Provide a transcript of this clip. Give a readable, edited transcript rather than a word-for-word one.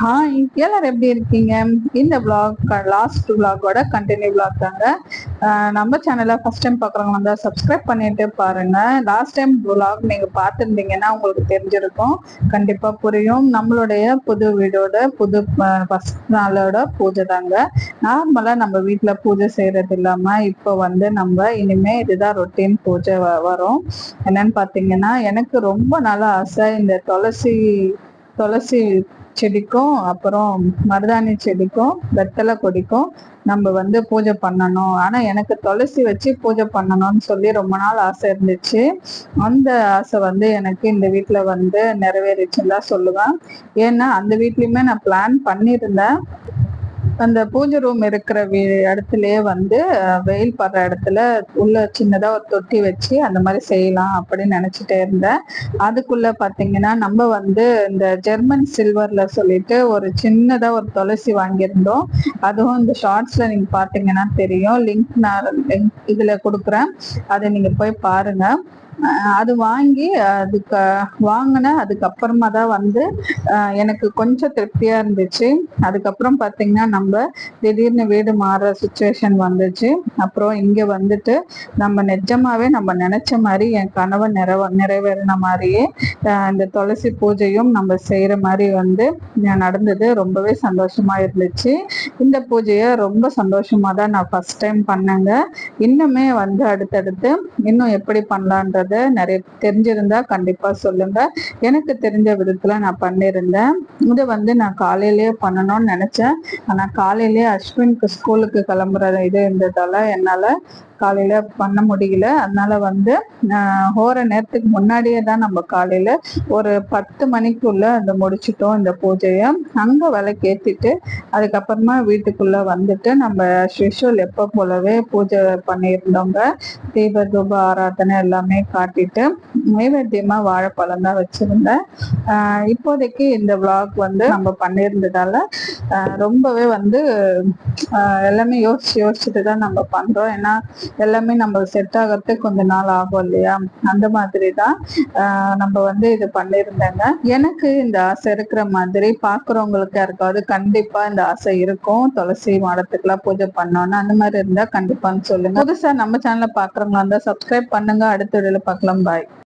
Hi, எல்லாரும் எப்படி இருக்கீங்க? இந்த vlog லாஸ்ட் vlogோட கண்டினியூ vlog தாங்க. நம்ம சேனலை ஃபர்ஸ்ட் டைம் பார்க்குறவங்க வந்தால் சப்ஸ்கிரைப் பண்ணிட்டு பாருங்க. லாஸ்ட் டைம் vlog நீங்க பார்த்துருந்தீங்கன்னா உங்களுக்கு தெரிஞ்சிருக்கும், கண்டிப்பா புரியும். நம்மளுடைய புது வீடோட புது ஃபர்ஸ்ட் நாளோட பூஜை தாங்க. நார்மலா நம்ம வீட்டில் பூஜை செய்யறது இல்லாம இப்போ வந்து நம்ம இனிமே இதுதான் ரொட்டீன் பூஜை வரும். என்னன்னு பார்த்தீங்கன்னா, எனக்கு ரொம்ப நாளா ஆசை இந்த துளசி செடிக்கும் அப்புறம் மருதாணி செடிக்கும் வெத்தலை கொடிக்கும் நம்ம வந்து பூஜை பண்ணணும். ஆனா எனக்கு துளசி வச்சு பூஜை பண்ணணும்னு சொல்லி ரொம்ப நாள் ஆசை இருந்துச்சு. அந்த ஆசை வந்து எனக்கு இந்த வீட்டுல வந்து நிறைவேறிச்சுன்னு தான் சொல்லுவேன். ஏன்னா அந்த வீட்லயுமே நான் பிளான் பண்ணியிருந்தேன். அந்த பூஜை ரூம் இருக்கிற இடத்துலயே வந்து வெயில் படுற இடத்துல உள்ள சின்னதா ஒரு தொட்டி வச்சு அந்த மாதிரி செய்யலாம் அப்படின்னு நினைச்சிட்டே இருந்தேன். அதுக்குள்ள பாத்தீங்கன்னா நம்ம வந்து இந்த ஜெர்மன் சில்வர்ல சொல்லிட்டு ஒரு சின்னதா ஒரு துளசி வாங்கியிருந்தோம். அதுவும் இந்த ஷார்ட்ஸ்ல நீங்க பாத்தீங்கன்னா தெரியும். லிங்க் நான் இதுல கொடுக்குறேன், அதை நீங்க போய் பாருங்க. அது வாங்கி அதுக்கப்புறமா தான் வந்து எனக்கு கொஞ்சம் திருப்தியா இருந்துச்சு. அதுக்கப்புறம் பாத்தீங்கன்னா நம்ம திடீர்னு வீடு மாறுற சுச்சுவேஷன் வந்துச்சு. அப்புறம் இங்க வந்துட்டு நம்ம நிஜமாவே நம்ம நினைச்ச மாதிரி என் கனவை நிறைவேறின மாதிரியே இந்த துளசி பூஜையும் நம்ம செய்யற மாதிரி வந்து நடந்தது. ரொம்பவே சந்தோஷமா இருந்துச்சு. இந்த பூஜையை ரொம்ப சந்தோஷமா தான் நான் ஃபர்ஸ்ட் டைம் பண்ணேங்க. இன்னுமே வந்து அடுத்தடுத்து இன்னும் எப்படி பண்ணலான்றது நிறைய தெரிஞ்சிருந்தா கண்டிப்பா சொல்லுங்க. எனக்கு தெரிஞ்ச விதத்துல நான் பண்ணியிருந்தேன். இதை வந்து நான் காலையிலேயே பண்ணணும்னு நினைச்சேன். ஆனா காலையிலேயே அஸ்வினுக்கு ஸ்கூலுக்கு கிளம்புற இது இருந்ததால என்னால காலையில பண்ண முடியல. அதனால வந்து ஹோர நேரத்துக்கு முன்னாடியே தான் நம்ம காலையில ஒரு 10 மணிக்குள்ள அதை முடிச்சிட்டோம் இந்த பூஜையை. அங்க விளக்கேத்திட்டு அதுக்கப்புறமா வீட்டுக்குள்ள வந்துட்டு நம்ம ஸ்பெஷல் எப்ப போலவே பூஜை பண்ணியிருந்தோங்க. தீப தூப ஆராதனை எல்லாமே காட்டிட்டு நைவேத்தியமா வாழைப்பழம் தான் வச்சிருந்தேன். இப்போதைக்கு இந்த விளாக் வந்து நம்ம பண்ணியிருந்ததால ரொம்பவே வந்து எல்லாமே யோசிச்சுட்டு தான் நம்ம பண்றோம். ஏன்னா எல்லாமே நம்ம செட் ஆகிறதுக்கு கொஞ்ச நாள் ஆகும் இல்லையா? அந்த மாதிரி தான் நம்ம வந்து இது பண்ணியிருந்தேங்க. எனக்கு இந்த ஆசை இருக்கிற மாதிரி பாக்குறவங்களுக்கு யாருக்காவது கண்டிப்பா இந்த ஆசை இருக்கும், துளசி மாடத்துக்குலாம் பூஜை பண்ணோன்னு. அந்த மாதிரி இருந்தா கண்டிப்பான்னு சொல்லுங்க. புதுசா நம்ம சேனலை பாக்குறவங்களா இருந்தா சப்ஸ்கிரைப் பண்ணுங்க. அடுத்த வீடியோல பார்க்கலாம். பாய்.